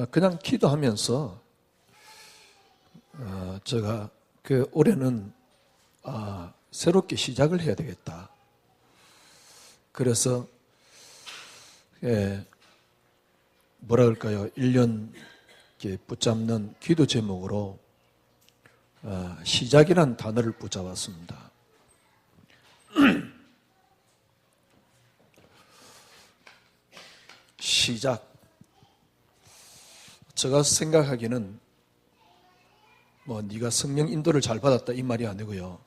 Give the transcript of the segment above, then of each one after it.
그냥 기도하면서 제가 올해는 새롭게 시작을 해야 되겠다. 그래서 뭐라 그럴까요? 1년 붙잡는 기도 제목으로 시작이라는 단어를 붙잡았습니다. 시작. 제가 생각하기에는 네가 성령 인도를 잘 받았다 이 말이 아니고요.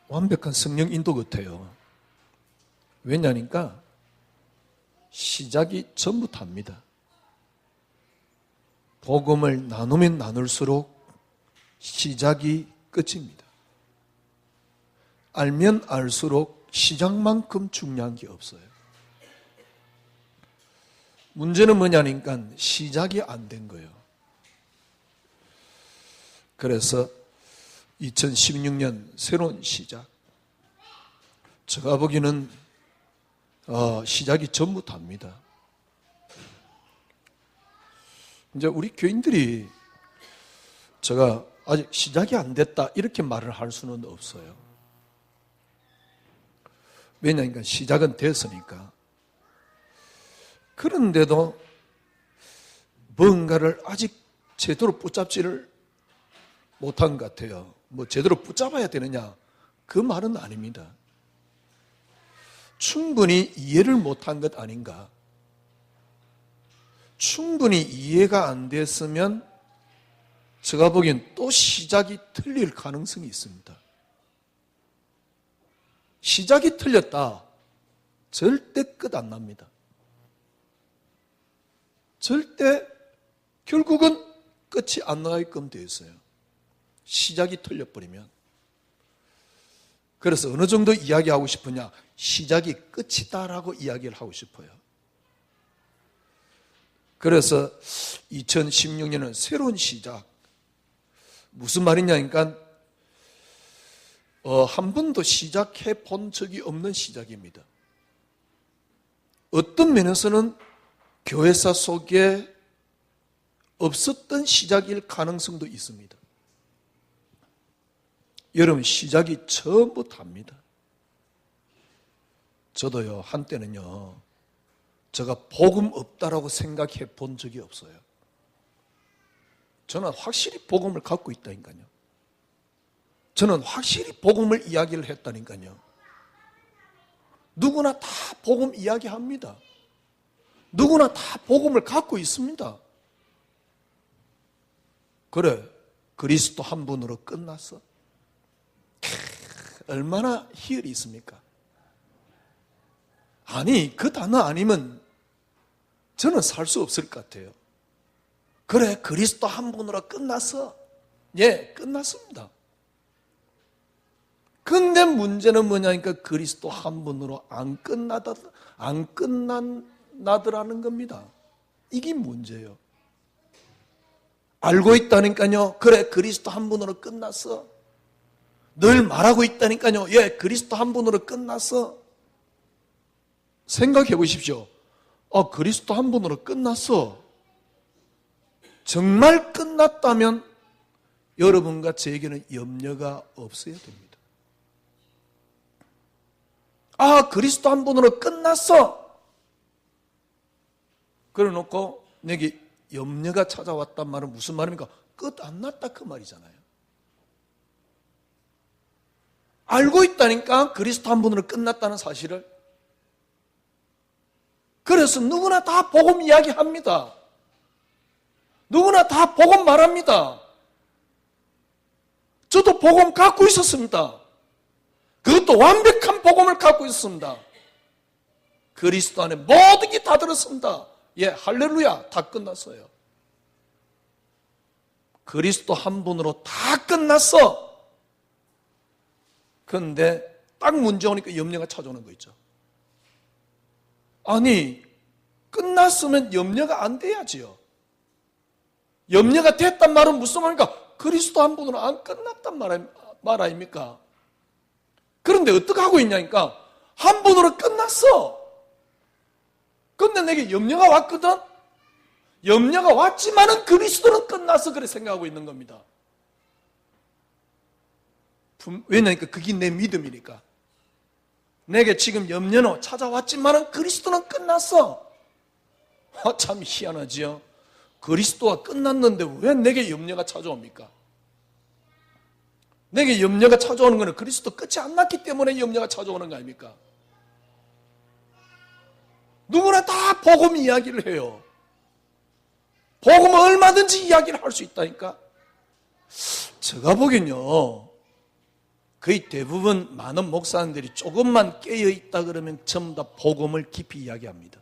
완벽한 성령 인도 같아요. 왜냐니까 시작이 전부 답니다. 복음을 나누면 나눌수록 시작이 끝입니다. 알면 알수록 시작만큼 중요한 게 없어요. 문제는 뭐냐니까 시작이 안 된 거예요. 그래서 2016년 새로운 시작. 제가 보기에는 시작이 전부 답니다. 이제 우리 교인들이 제가 아직 시작이 안 됐다 이렇게 말을 할 수는 없어요. 왜냐하면 시작은 됐으니까. 그런데도 뭔가를 아직 제대로 붙잡지를 못한 것 같아요. 제대로 붙잡아야 되느냐? 그 말은 아닙니다. 충분히 이해를 못한 것 아닌가? 충분히 이해가 안 됐으면 제가 보기엔 또 시작이 틀릴 가능성이 있습니다. 시작이 틀렸다. 절대 끝 안 납니다. 절대 결국은 끝이 안 나게끔 되어 있어요. 시작이 틀려버리면. 그래서 어느 정도 이야기하고 싶으냐? 시작이 끝이다라고 이야기를 하고 싶어요. 그래서 2016년은 새로운 시작. 무슨 말이냐니까 한 번도 시작해 본 적이 없는 시작입니다. 어떤 면에서는 교회사 속에 없었던 시작일 가능성도 있습니다. 여러분, 시작이 전부 답니다. 저도요, 한때는요, 제가 복음 없다라고 생각해 본 적이 없어요. 저는 확실히 복음을 갖고 있다니까요. 저는 확실히 복음을 이야기를 했다니까요. 누구나 다 복음 이야기합니다. 누구나 다 복음을 갖고 있습니다. 그래, 그리스도 한 분으로 끝났어. 얼마나 희열이 있습니까? 아니, 그 단어 아니면 저는 살 수 없을 것 같아요. 그래, 그리스도 한 분으로 끝났어. 예, 끝났습니다. 근데 문제는 뭐냐니까 그리스도 한 분으로 안 끝난다더라는 겁니다. 이게 문제예요. 알고 있다니까요. 그래, 그리스도 한 분으로 끝났어. 늘 말하고 있다니까요. 예, 그리스도 한 분으로 끝났어. 생각해 보십시오. 그리스도 한 분으로 끝났어. 정말 끝났다면 여러분과 저에게는 염려가 없어야 됩니다. 그리스도 한 분으로 끝났어. 그래 놓고 내게 염려가 찾아왔단 말은 무슨 말입니까? 끝 안 났다 그 말이잖아요. 알고 있다니까 그리스도 한 분으로 끝났다는 사실을. 그래서 누구나 다 복음 이야기합니다. 누구나 다 복음 말합니다. 저도 복음 갖고 있었습니다. 그것도 완벽한 복음을 갖고 있었습니다. 그리스도 안에 모든 게 다 들었습니다. 예, 할렐루야, 다 끝났어요. 그리스도 한 분으로 다 끝났어. 그런데 딱 문제 오니까 염려가 찾아오는 거 있죠. 아니, 끝났으면 염려가 안 돼야지요. 염려가 됐단 말은 무슨 말입니까? 그리스도 한 분으로 안 끝났단 말 아닙니까? 그런데 어떻게 하고 있냐니까 한 분으로 끝났어. 그 근데 내게 염려가 왔거든? 염려가 왔지만은 그리스도는 끝나서 그래 생각하고 있는 겁니다. 왜냐니까 그게 내 믿음이니까. 내게 지금 염려는 찾아왔지만은 그리스도는 끝났어. 참 희한하지요. 그리스도가 끝났는데 왜 내게 염려가 찾아옵니까? 내게 염려가 찾아오는 것은 그리스도 끝이 안 났기 때문에 염려가 찾아오는 거 아닙니까? 누구나 다 복음 이야기를 해요. 복음은 얼마든지 이야기를 할 수 있다니까. 제가 보기엔요, 거의 대부분 많은 목사님들이 조금만 깨어있다 그러면 전부 다 복음을 깊이 이야기합니다.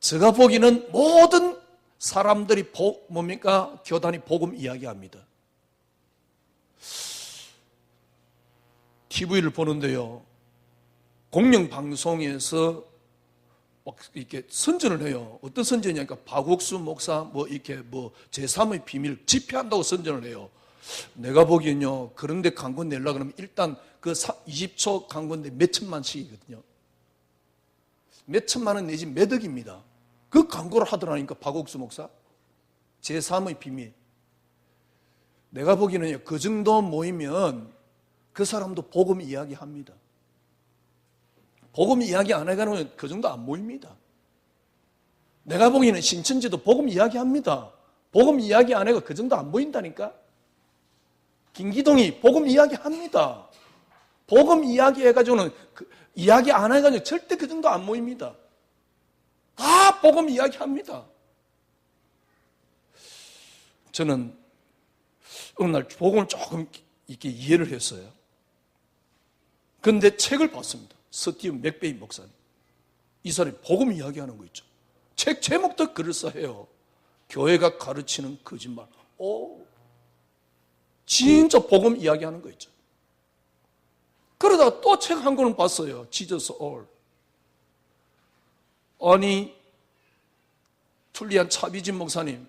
제가 보기에는 모든 사람들이 교단이 복음 이야기합니다. TV를 보는데요, 공영방송에서 막 이렇게 선전을 해요. 어떤 선전이냐니까 박옥수 목사 이렇게 제3의 비밀 집회한다고 선전을 해요. 내가 보기엔요, 그런데 광고 내려고 그러면 일단 그 20초 광고인데 몇 천만씩이거든요. 몇 천만 원 내지 몇 억입니다. 그 광고를 하더라니까 박옥수 목사. 제3의 비밀. 내가 보기에는요, 그 정도 모이면 그 사람도 복음 이야기합니다. 복음 이야기 안 해가면 그 정도 안 모입니다. 내가 보기에는 신천지도 복음 이야기합니다. 복음 이야기 안 해가 그 정도 안 모인다니까. 김기동이 복음 이야기합니다. 복음 이야기 해가지고는 이야기 안 해가지고 절대 그 정도 안 모입니다. 다 복음 이야기합니다. 저는 어느 날 복음을 조금 이렇게 이해를 했어요. 그런데 책을 봤습니다. 스티븐 맥베이 목사님. 이 사람이 복음 이야기하는 거 있죠. 책 제목도 그럴싸해요. 교회가 가르치는 거짓말. 진짜 복음 이야기하는 거 있죠. 그러다가 또 책 한 권을 봤어요. Jesus All. 아니, 툴리안 차비진 목사님,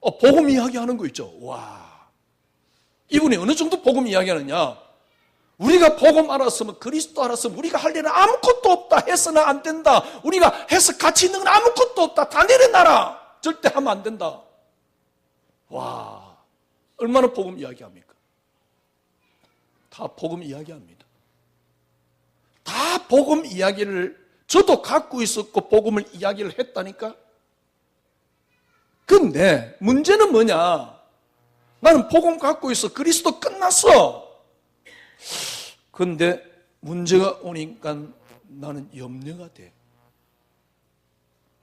복음 이야기하는 거 있죠. 와, 이분이 어느 정도 복음 이야기하느냐. 우리가 복음 알았으면, 그리스도 알았으면 우리가 할 일은 아무것도 없다. 해서는 안 된다. 우리가 해서 가치 있는 건 아무것도 없다. 다 내려놔라. 절대 하면 안 된다. 와, 얼마나 복음 이야기합니까? 다 복음 이야기합니다. 다 복음 이야기를 저도 갖고 있었고 복음을 이야기를 했다니까. 근데 문제는 뭐냐? 나는 복음 갖고 있어. 그리스도 끝났어. 근데 문제가 오니까 나는 염려가 돼.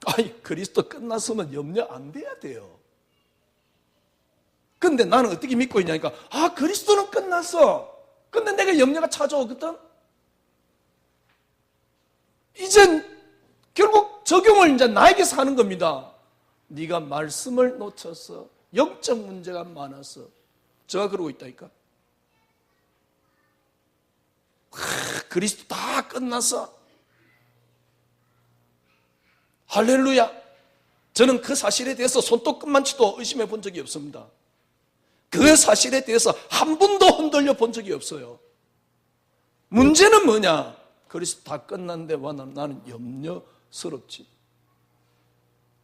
아니, 그리스도 끝났으면 염려 안 돼야 돼요. 근데 나는 어떻게 믿고 있냐니까, 그리스도는 끝났어. 근데 내가 염려가 찾아오거든? 이젠 결국 적용을 이제 나에게서 하는 겁니다. 네가 말씀을 놓쳤어. 영적 문제가 많았어. 제가 그러고 있다니까. 그리스도 다 끝났어. 할렐루야. 저는 그 사실에 대해서 손톱끝만치도 의심해 본 적이 없습니다. 그 사실에 대해서 한 번도 흔들려 본 적이 없어요. 문제는 뭐냐? 그리스도 다 끝났는데 와 나는 염려스럽지.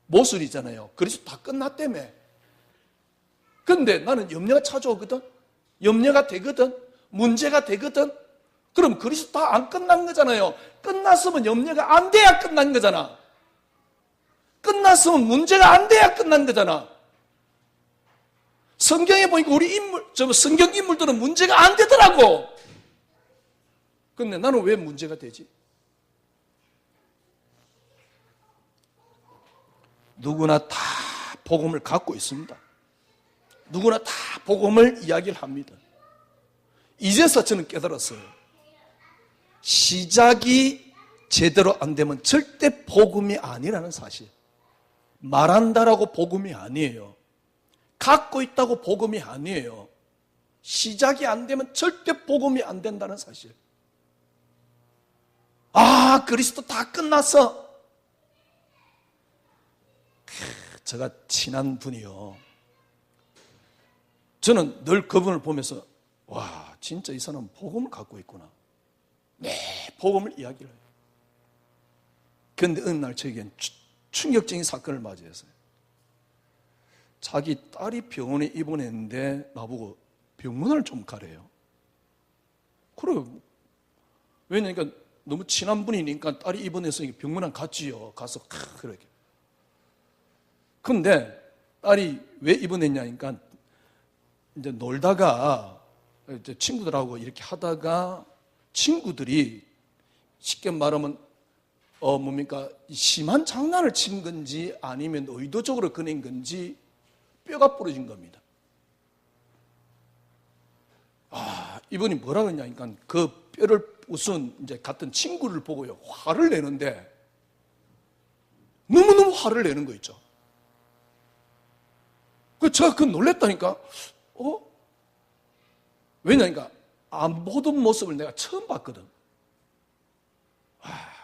모순이잖아요. 그리스도 다 끝났다며. 근데 나는 염려가 찾아오거든. 염려가 되거든. 문제가 되거든. 그럼 그리스도 다 안 끝난 거잖아요. 끝났으면 염려가 안 돼야 끝난 거잖아. 끝났으면 문제가 안 돼야 끝난 거잖아. 성경에 보니까 우리 성경 인물들은 문제가 안 되더라고. 근데 나는 왜 문제가 되지? 누구나 다 복음을 갖고 있습니다. 누구나 다 복음을 이야기를 합니다. 이제서 저는 깨달았어요. 시작이 제대로 안 되면 절대 복음이 아니라는 사실. 말한다라고 복음이 아니에요. 갖고 있다고 복음이 아니에요. 시작이 안 되면 절대 복음이 안 된다는 사실. 그리스도 다 끝났어. 제가 친한 분이요. 저는 늘 그분을 보면서 와, 진짜 이 사람은 복음을 갖고 있구나. 네, 복음을 이야기를 해요. 그런데 어느 날 저에겐 충격적인 사건을 맞이했어요. 자기 딸이 병원에 입원했는데 나보고 병원을 좀 가래요. 그래요. 왜냐니까 너무 친한 분이니까 딸이 입원했으니까 병원에 갔지요. 가서 그렇게. 근데 딸이 왜 입원했냐니까 이제 놀다가 이제 친구들하고 이렇게 하다가 친구들이 쉽게 말하면 뭡니까 심한 장난을 친 건지 아니면 의도적으로 꺼낸 건지 뼈가 부러진 겁니다. 이분이 뭐라 그러냐니까 그 뼈를 우선 이제 같은 친구를 보고요 화를 내는데 너무너무 화를 내는 거 있죠. 제가 그 놀랬다니까. 왜냐니까 안 보던 모습을 내가 처음 봤거든.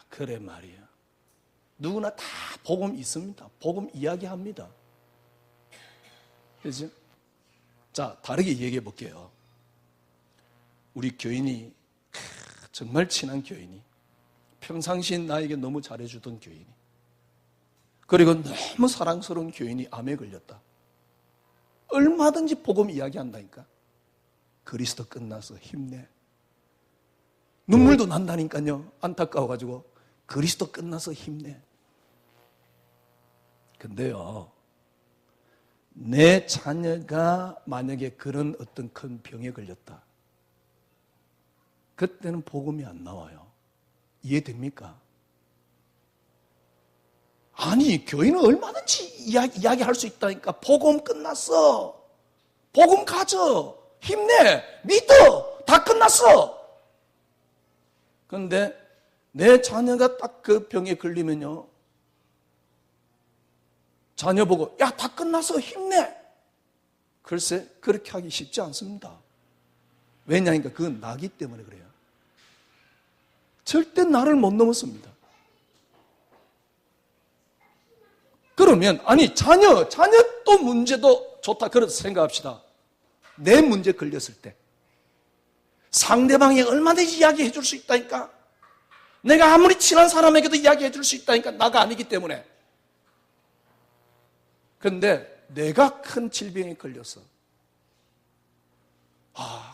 그래 말이야. 누구나 다 복음 있습니다. 복음 이야기합니다. 그렇죠? 자, 다르게 얘기해 볼게요. 우리 교인이 정말 친한 교인이 평상시에 나에게 너무 잘해주던 교인이 그리고 너무 사랑스러운 교인이 암에 걸렸다. 얼마든지 복음 이야기한다니까. 그리스도 끝나서 힘내. 눈물도 난다니까요. 안타까워가지고 그리스도 끝나서 힘내. 근데요, 내 자녀가 만약에 그런 어떤 큰 병에 걸렸다. 그때는 복음이 안 나와요. 이해됩니까? 아니, 교인은 얼마든지 이야기할 수 있다니까. 복음 끝났어. 복음 가져. 힘내. 믿어. 다 끝났어. 그런데 내 자녀가 딱 그 병에 걸리면요. 자녀 보고 야, 다 끝났어. 힘내. 글쎄, 그렇게 하기 쉽지 않습니다. 왜냐니까 그건 나기 때문에 그래요. 절대 나를 못 넘었습니다. 그러면 아니 자녀 또 문제도 좋다 그렇게 생각합시다. 내 문제 걸렸을 때 상대방이 얼마든지 이야기해 줄 수 있다니까. 내가 아무리 친한 사람에게도 이야기해 줄 수 있다니까. 나가 아니기 때문에. 그런데 내가 큰 질병에 걸렸어.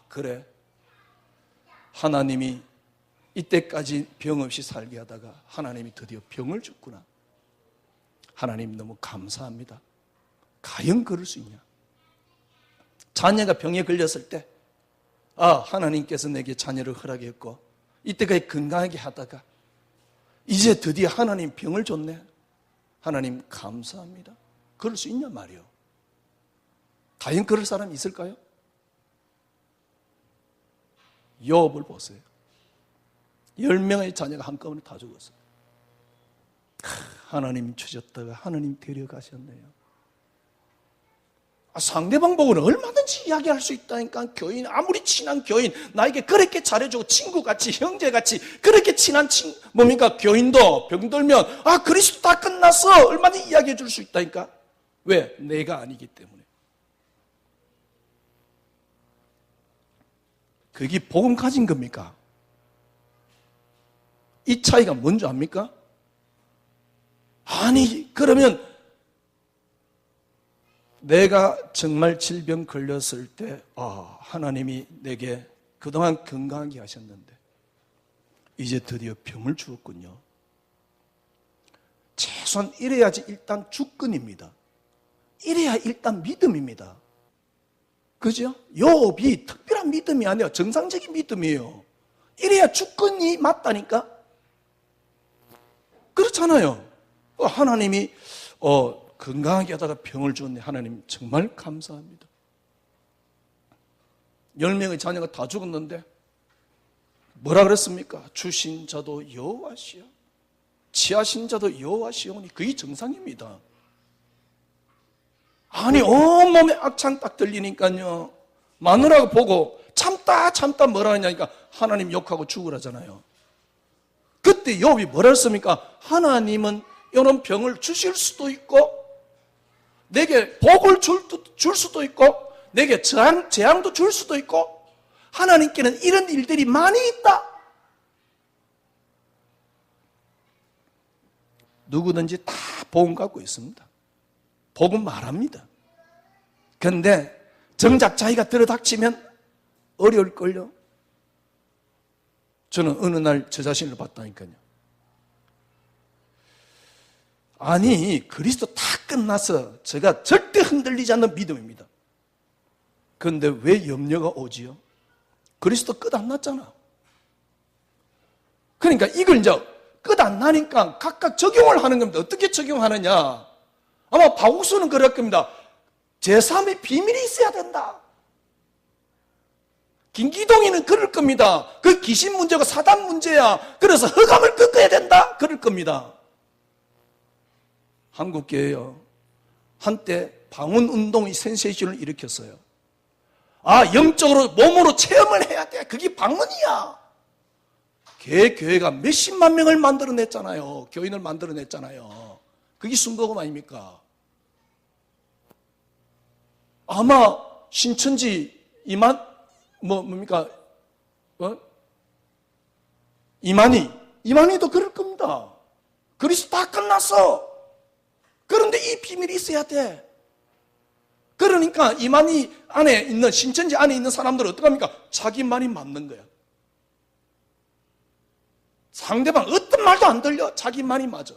그래. 하나님이 이때까지 병 없이 살게 하다가 하나님이 드디어 병을 줬구나. 하나님 너무 감사합니다. 과연 그럴 수 있냐? 자녀가 병에 걸렸을 때 하나님께서 내게 자녀를 허락했고 이때까지 건강하게 하다가 이제 드디어 하나님 병을 줬네. 하나님 감사합니다. 그럴 수 있냐 말이요. 과연 그럴 사람이 있을까요? 욥을 보세요. 10명의 자녀가 한꺼번에 다 죽었어요. 하나님 주셨다가 하나님 데려가셨네요. 상대방 보고는 얼마든지 이야기할 수 있다니까. 교인, 아무리 친한 교인, 나에게 그렇게 잘해주고 친구같이 형제같이 그렇게 친한 교인도 병들면 그리스도 다 끝났어. 얼마든지 이야기해 줄 수 있다니까. 왜? 내가 아니기 때문에. 그게 복음 가진 겁니까? 이 차이가 뭔지 압니까? 아니, 그러면 내가 정말 질병 걸렸을 때 하나님이 내게 그동안 건강하게 하셨는데 이제 드디어 병을 주었군요. 최소한 이래야지 일단 주권입니다. 이래야 일단 믿음입니다. 그죠? 욥이 특별한 믿음이 아니에요. 정상적인 믿음이에요. 이래야 주권이 맞다니까? 그렇잖아요. 하나님이 건강하게 하다가 병을 주었네. 하나님 정말 감사합니다. 10명의 자녀가 다 죽었는데 뭐라 그랬습니까? 주신 자도 여호와시요 취하신 자도 여호와시오니. 그게 정상입니다. 아니 온몸에 악창 딱 들리니까요. 마누라가 보고 참다 뭐라 하냐니까 하나님 욕하고 죽으라잖아요. 그때 욥이 뭐라 했습니까? 하나님은 이런 병을 주실 수도 있고 내게 복을 줄 수도 있고 내게 재앙도 줄 수도 있고 하나님께는 이런 일들이 많이 있다. 누구든지 다 복음 갖고 있습니다. 복음 말합니다. 그런데 정작 자기가 들어닥치면 어려울걸요. 저는 어느 날 저 자신을 봤다니까요. 아니, 그리스도 다 끝나서 제가 절대 흔들리지 않는 믿음입니다. 그런데 왜 염려가 오지요? 그리스도 끝 안 났잖아. 그러니까 이걸 이제 끝 안 나니까 각각 적용을 하는 겁니다. 어떻게 적용하느냐? 아마 바국수는 그럴 겁니다. 제3의 비밀이 있어야 된다. 김기동이는 그럴 겁니다. 그 귀신 문제가 사단 문제야. 그래서 흑암을 꺾어야 된다. 그럴 겁니다. 한국교회요. 한때 방언운동이 센세이션을 일으켰어요. 영적으로 몸으로 체험을 해야 돼. 그게 방언이야. 교회가 몇십만 명을 만들어냈잖아요. 교인을 만들어냈잖아요. 그게 순복음 아닙니까? 아마 신천지 뭡니까? 이만희도 그럴 겁니다. 그리스도 다 끝났어. 그런데 이 비밀이 있어야 돼. 그러니까 이만희 안에 있는, 신천지 안에 있는 사람들은 어떡합니까? 자기 말이 맞는 거야. 상대방 어떤 말도 안 들려. 자기 말이 맞아.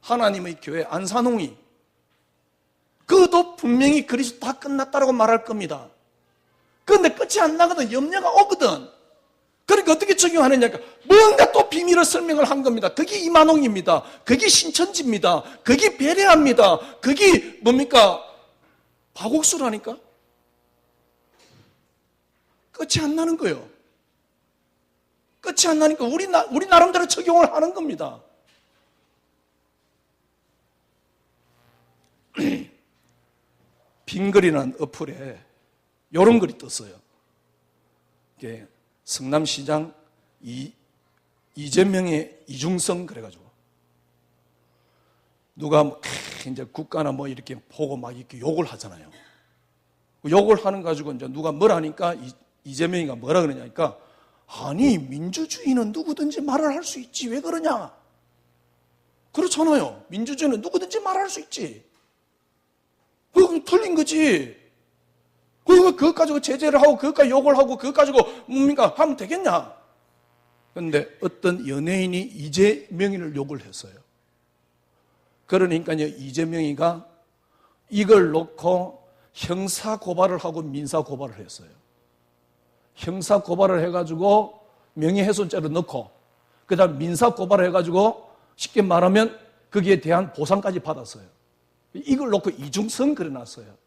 하나님의 교회 안산홍이 그도 분명히 그리스도 다 끝났다라고 말할 겁니다. 그런데 끝이 안 나거든. 염려가 오거든. 그러니까 어떻게 적용하느냐? 뭔가 또 비밀을 설명을 한 겁니다. 그게 이만홍입니다. 그게 신천지입니다. 그게 베레아입니다. 그게 뭡니까? 바곡수라니까? 끝이 안 나는 거예요. 끝이 안 나니까 우리 나름대로 적용을 하는 겁니다. 빙글이라는 어플에 이런 글이 떴어요. 이게 성남시장 이재명의 이중성 그래가지고 누가 이제 국가나 뭐 이렇게 보고 막 이렇게 욕을 하잖아요. 욕을 하는 가지고 이제 누가 뭐라 하니까 이재명이가 뭐라 그러냐니까 아니 민주주의는 누구든지 말을 할 수 있지 왜 그러냐? 그렇잖아요. 민주주의는 누구든지 말할 수 있지. 그거 틀린 거지. 그것 가지고 제재를 하고 그것 가지고 욕을 하고 그것 가지고 뭡니까 하면 되겠냐? 그런데 어떤 연예인이 이재명이를 욕을 했어요. 그러니까요 이재명이가 이걸 놓고 형사 고발을 하고 민사 고발을 했어요. 형사 고발을 해가지고 명예훼손죄를 넣고 그다음 민사 고발을 해가지고 쉽게 말하면 거기에 대한 보상까지 받았어요. 이걸 놓고 이중성 그려놨어요.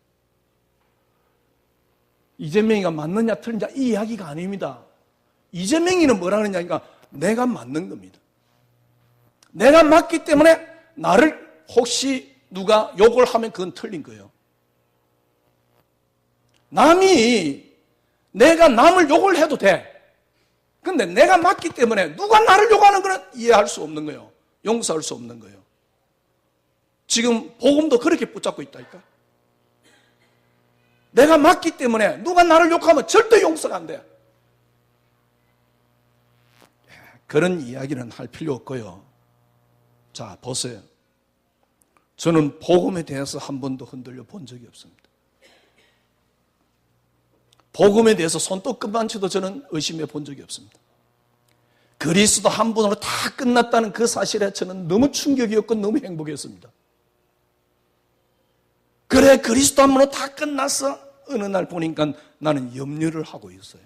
이재명이가 맞느냐 틀리냐 이 이야기가 아닙니다. 이재명이는 뭐라 그러냐니까 내가 맞는 겁니다. 내가 맞기 때문에 나를 혹시 누가 욕을 하면 그건 틀린 거예요. 내가 남을 욕을 해도 돼. 근데 내가 맞기 때문에 누가 나를 욕하는 건 이해할 수 없는 거예요. 용서할 수 없는 거예요. 지금 복음도 그렇게 붙잡고 있다니까. 내가 맞기 때문에 누가 나를 욕하면 절대 용서가 안 돼. 그런 이야기는 할 필요 없고요. 자, 보세요. 저는 복음에 대해서 한 번도 흔들려 본 적이 없습니다. 복음에 대해서 손톱 끝만치도 저는 의심해 본 적이 없습니다. 그리스도 한 분으로 다 끝났다는 그 사실에 저는 너무 충격이었고 너무 행복했습니다. 그래 그리스도 한 분으로 다 끝났어. 어느 날 보니까 나는 염려를 하고 있어요.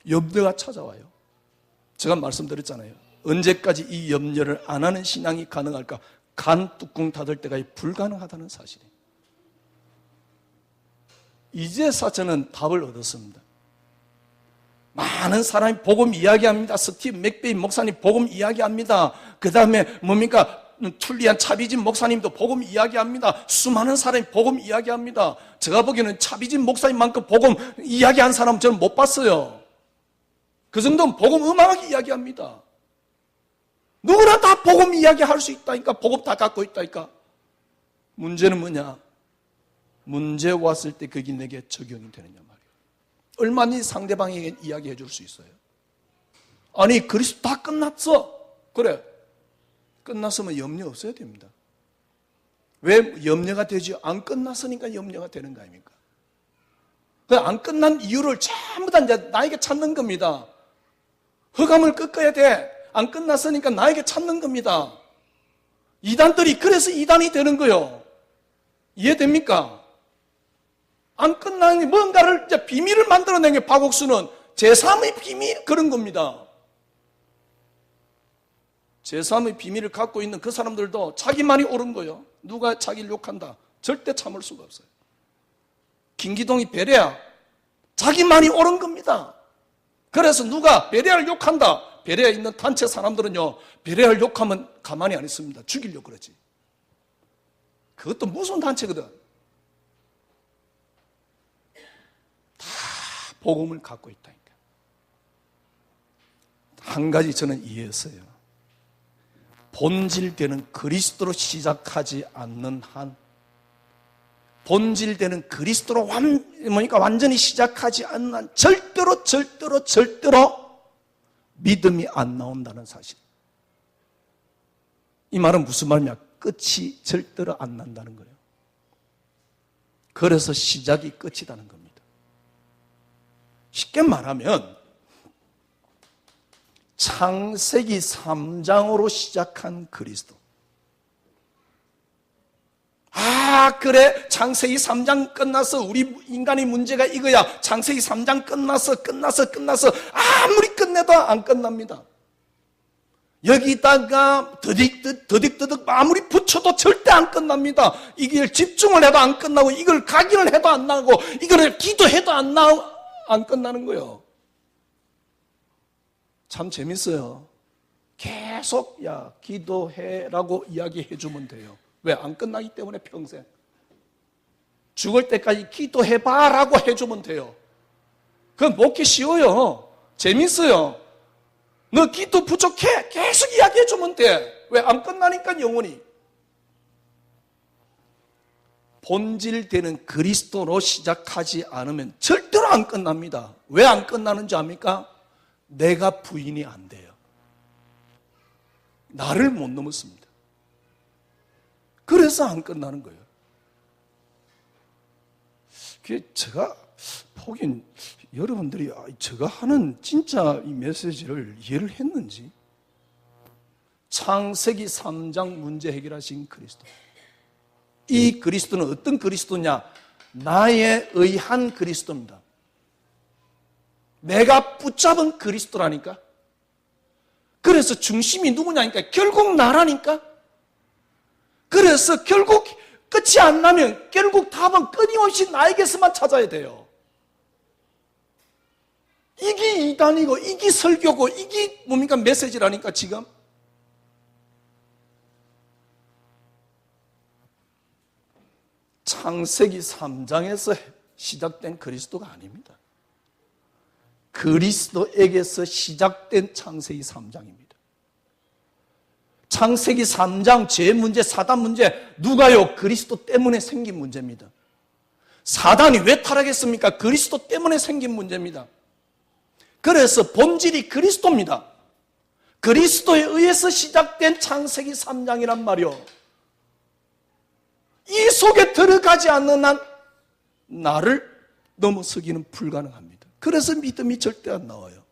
염려가 찾아와요. 제가 말씀드렸잖아요. 언제까지 이 염려를 안 하는 신앙이 가능할까? 간 뚜껑 닫을 때가 불가능하다는 사실이에요. 이제서 저는 답을 얻었습니다. 많은 사람이 복음 이야기합니다. 스티브 맥베이 목사님 복음 이야기합니다. 그 다음에 뭡니까? 툴리안 차비진 목사님도 복음 이야기합니다. 수많은 사람이 복음 이야기합니다. 제가 보기에는 차비진 목사님만큼 복음 이야기한 사람은 저는 못 봤어요. 그 정도는 복음 음악하게 이야기합니다. 누구나 다 복음 이야기할 수 있다니까. 복음 다 갖고 있다니까. 문제는 뭐냐? 문제 왔을 때 그게 내게 적용이 되느냐 말이에요. 얼마나 상대방에게 이야기해 줄 수 있어요? 아니 그리스도 다 끝났어. 그래 끝났으면 염려 없어야 됩니다. 왜 염려가 되죠? 안 끝났으니까 염려가 되는 거 아닙니까? 안 끝난 이유를 전부 다 이제 나에게 찾는 겁니다. 흑암을 꺾어야 돼. 안 끝났으니까 나에게 찾는 겁니다. 이단들이 그래서 이단이 되는 거예요. 이해됩니까? 안 끝나니 뭔가를 이제 비밀을 만들어낸 게 박옥수는 제3의 비밀 그런 겁니다. 제3의 비밀을 갖고 있는 그 사람들도 자기만이 옳은 거예요. 누가 자기를 욕한다. 절대 참을 수가 없어요. 김기동이 베레아 자기만이 옳은 겁니다. 그래서 누가 베레아를 욕한다. 베레아에 있는 단체 사람들은요, 베레아를 욕하면 가만히 안 있습니다. 죽이려고 그러지. 그것도 무슨 단체거든. 다 복음을 갖고 있다니까. 한 가지 저는 이해했어요. 본질되는 그리스도로 시작하지 않는 한, 본질되는 그리스도로 완전히 시작하지 않는 한 절대로 믿음이 안 나온다는 사실. 이 말은 무슨 말이냐? 끝이 절대로 안 난다는 거예요. 그래서 시작이 끝이라는 겁니다. 쉽게 말하면 창세기 3장으로 시작한 그리스도. 그래, 창세기 3장 끝나서 우리 인간의 문제가 이거야. 창세기 3장 끝나서 아무리 끝내도 안 끝납니다. 여기다가 더딕더딕 아무리 붙여도 절대 안 끝납니다. 이걸 집중을 해도 안 끝나고, 이걸 각인을 해도 안 나고, 이걸 기도해도 안 끝나는 거예요. 참 재밌어요. 계속 기도해라고 이야기해 주면 돼요. 왜? 안 끝나기 때문에 평생. 죽을 때까지 기도해봐라고 해주면 돼요. 그건 먹기 쉬워요. 재밌어요. 너 기도 부족해. 계속 이야기해주면 돼. 왜? 안 끝나니까 영원히. 본질되는 그리스도로 시작하지 않으면 절대로 안 끝납니다. 왜 안 끝나는지 압니까? 내가 부인이 안 돼요. 나를 못 넘었습니다. 그래서 안 끝나는 거예요. 제가 보기엔 여러분들이 제가 하는 진짜 이 메시지를 이해를 했는지. 창세기 3장 문제 해결하신 그리스도. 이 그리스도는 어떤 그리스도냐? 나에 의한 그리스도입니다. 내가 붙잡은 그리스도라니까. 그래서 중심이 누구냐니까. 결국 나라니까. 그래서 결국 끝이 안 나면 결국 답은 끊임없이 나에게서만 찾아야 돼요. 이게 이단이고 이게 설교고 이게 뭡니까? 메시지라니까 지금. 창세기 3장에서 시작된 그리스도가 아닙니다. 그리스도에게서 시작된 창세기 3장입니다. 창세기 3장 죄 문제, 사단 문제, 누가요? 그리스도 때문에 생긴 문제입니다. 사단이 왜 타락했습니까? 그리스도 때문에 생긴 문제입니다. 그래서 본질이 그리스도입니다. 그리스도에 의해서 시작된 창세기 3장이란 말이요. 이 속에 들어가지 않는 한 나를 넘어서기는 불가능합니다. 그래서 믿음이 절대 안 나와요.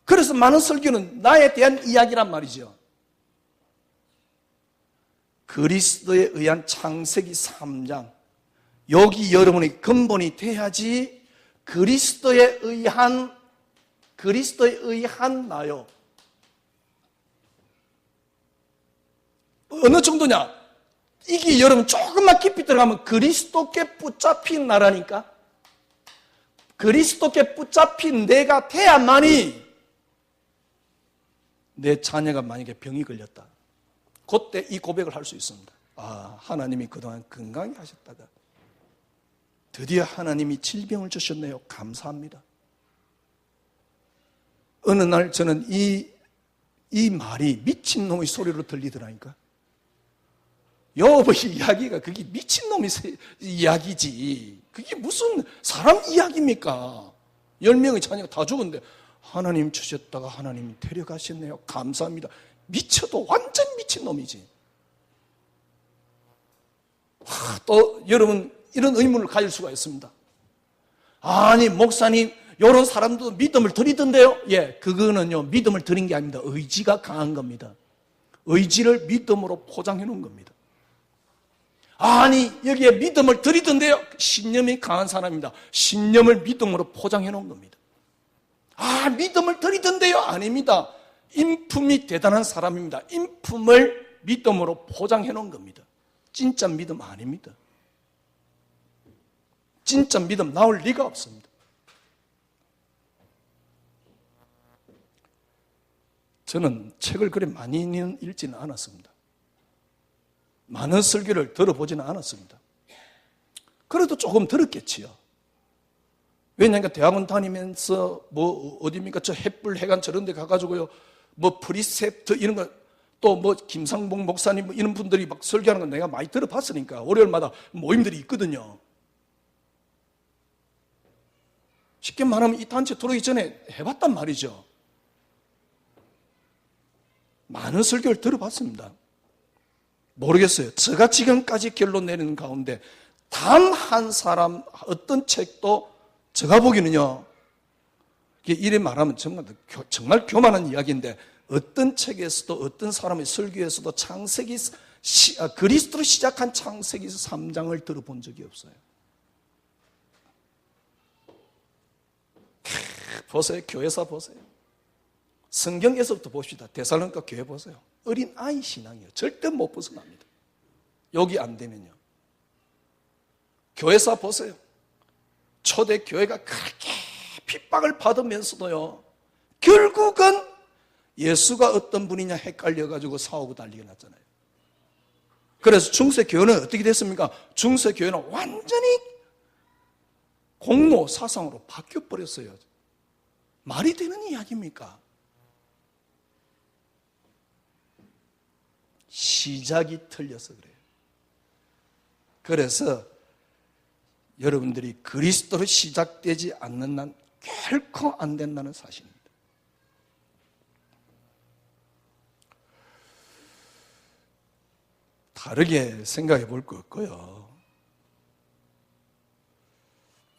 그래서 많은 설교는 나에 대한 이야기란 말이죠. 그리스도에 의한 창세기 3장, 여기 여러분의 근본이 돼야지 그리스도에 의한 나요. 어느 정도냐? 이게 여러분 조금만 깊이 들어가면 그리스도께 붙잡힌 나라니까. 그리스도께 붙잡힌 내가 돼야만이 내 자녀가 만약에 병이 걸렸다. 그때 이 고백을 할 수 있습니다. 하나님이 그동안 건강히 하셨다가 드디어 하나님이 질병을 주셨네요. 감사합니다. 어느 날 저는 이 말이 미친놈의 소리로 들리더라니까. 여보의 이야기가 그게 미친놈의 이야기지. 그게 무슨 사람 이야기입니까? 10명의 자녀가 다 죽었는데 하나님 주셨다가 하나님 데려가셨네요. 감사합니다. 미쳐도 완전 미친 놈이지. 또 여러분 이런 의문을 가질 수가 있습니다. 아니 목사님 이런 사람도 믿음을 드리던데요. 예, 그거는요 믿음을 드린 게 아닙니다. 의지가 강한 겁니다. 의지를 믿음으로 포장해 놓은 겁니다. 아니 여기에 믿음을 드리던데요. 신념이 강한 사람입니다. 신념을 믿음으로 포장해 놓은 겁니다. 아 믿음을 드리던데요. 아닙니다. 인품이 대단한 사람입니다. 인품을 믿음으로 포장해 놓은 겁니다. 진짜 믿음 아닙니다. 진짜 믿음 나올 리가 없습니다. 저는 책을 그리 많이 읽지는 않았습니다. 많은 설교를 들어보지는 않았습니다. 그래도 조금 들었겠지요. 왜냐하면 대학원 다니면서 뭐 어디입니까? 저 햇불 해관 저런 데 가가지고요. 뭐 프리셉트 이런 거 또 뭐 김상봉 목사님 뭐 이런 분들이 막 설교하는 건 내가 많이 들어봤으니까 월요일마다 모임들이 있거든요. 쉽게 말하면 이 단체 들어오기 전에 해봤단 말이죠. 많은 설교를 들어봤습니다. 모르겠어요. 제가 지금까지 결론 내리는 가운데 단 한 사람 어떤 책도 제가 보기에는요. 이래 말하면 정말 교만한 이야기인데 어떤 책에서도 어떤 사람의 설교에서도 그리스도로 시작한 창세기서 3장을 들어본 적이 없어요. 보세요. 교회사 보세요. 성경에서부터 봅시다. 데살로니가 교회 보세요. 어린 아이 신앙이에요. 절대 못 벗어납니다. 여기 안 되면요. 교회사 보세요. 초대 교회가 그렇게 핍박을 받으면서도요. 결국은 예수가 어떤 분이냐 헷갈려가지고 싸우고 난리가 났잖아요. 그래서 중세교회는 어떻게 됐습니까? 중세교회는 완전히 공로 사상으로 바뀌어버렸어요. 말이 되는 이야기입니까? 시작이 틀려서 그래요. 그래서 여러분들이 그리스도로 시작되지 않는 난 결코 안 된다는 사실입니다. 다르게 생각해 볼 거 없고요.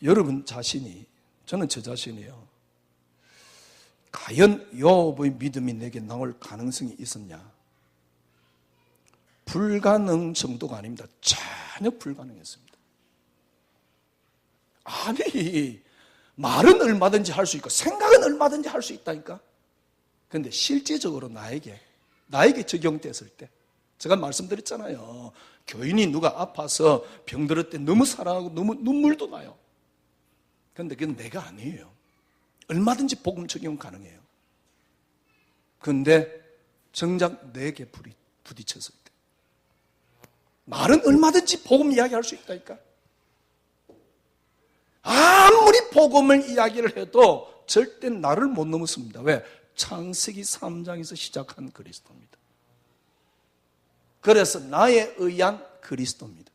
여러분 자신이, 저는 저 자신이요. 과연 요업의 믿음이 내게 나올 가능성이 있었냐? 불가능 정도가 아닙니다. 전혀 불가능했습니다. 아니, 말은 얼마든지 할 수 있고 생각은 얼마든지 할 수 있다니까. 그런데 실제적으로 나에게 적용됐을 때 제가 말씀드렸잖아요. 교인이 누가 아파서 병들을 때 너무 사랑하고 너무 눈물도 나요. 그런데 그건 내가 아니에요. 얼마든지 복음 적용 가능해요. 그런데 정작 내게 부딪혔을 때 말은 얼마든지 복음 이야기할 수 있다니까. 아무리 복음을 이야기를 해도 절대 나를 못 넘었습니다. 왜? 창세기 3장에서 시작한 그리스도입니다. 그래서 나에 의한 그리스도입니다.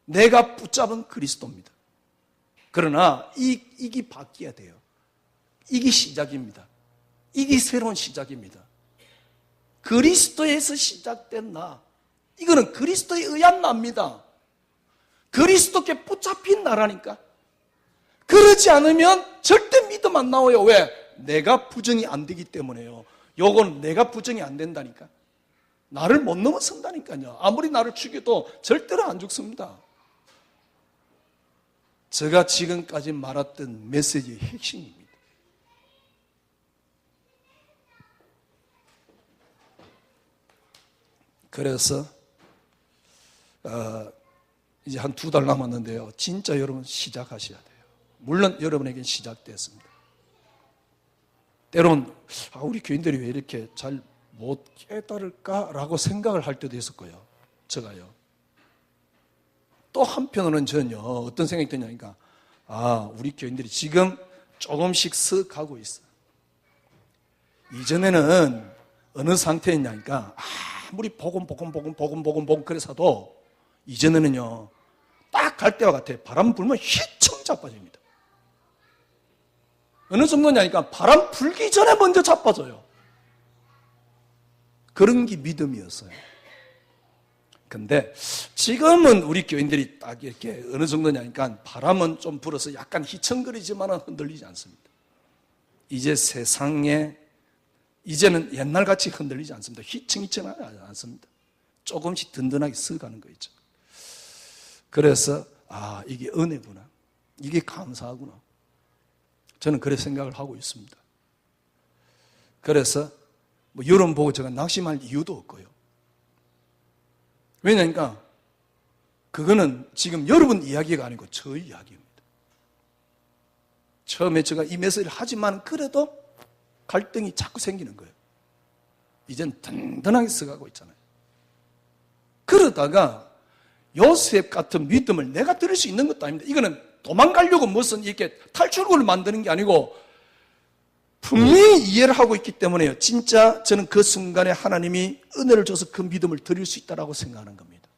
내가 붙잡은 그리스도입니다. 그러나 이게 바뀌어야 돼요. 이게 시작입니다. 이게 새로운 시작입니다. 그리스도에서 시작된 나, 이거는 그리스도에 의한 나입니다. 그리스도께 붙잡힌 나라니까. 그러지 않으면 절대 믿음 안 나와요. 왜? 내가 부정이 안 되기 때문에요. 요건 내가 부정이 안 된다니까. 나를 못 넘어선다니까요. 아무리 나를 죽여도 절대로 안 죽습니다. 제가 지금까지 말했던 메시지의 핵심입니다. 그래서 이제 한 2달 남았는데요. 진짜 여러분 시작하셔야 돼요. 물론 여러분에겐 시작됐습니다. 때론 우리 교인들이 왜 이렇게 잘 못 깨달을까라고 생각을 할 때도 있을 거예요. 제가요. 또 한편으로는 저는요. 어떤 생각이 드냐니까 우리 교인들이 지금 조금씩 쓱 있어. 이전에는 어느 상태였냐니까 아무리 복음 그래서도 이전에는요. 딱 갈 때와 같아. 바람 불면 휘청 자빠집니다. 어느 정도냐니까 바람 불기 전에 먼저 자빠져요. 그런 게 믿음이었어요. 근데 지금은 우리 교인들이 딱 이렇게 어느 정도냐니까 바람은 좀 불어서 약간 휘청거리지만 흔들리지 않습니다. 이제 세상에 이제는 옛날같이 흔들리지 않습니다. 휘청휘청하지 않습니다. 조금씩 든든하게 서가는 거 있죠. 그래서 이게 은혜구나. 이게 감사하구나. 저는 그렇게 생각을 하고 있습니다. 그래서 여러분 보고 제가 낙심할 이유도 없고요. 왜냐니까 그거는 지금 여러분 이야기가 아니고 저희 이야기입니다. 처음에 제가 이 메시지를 하지만 그래도 갈등이 자꾸 생기는 거예요. 이젠 든든하게 서가고 있잖아요. 그러다가 요셉 같은 믿음을 내가 들을 수 있는 것도 아닙니다. 이거는 도망가려고 무슨 이렇게 탈출구를 만드는 게 아니고 분명히 이해를 하고 있기 때문에요. 진짜 저는 그 순간에 하나님이 은혜를 줘서 그 믿음을 드릴 수 있다고 생각하는 겁니다.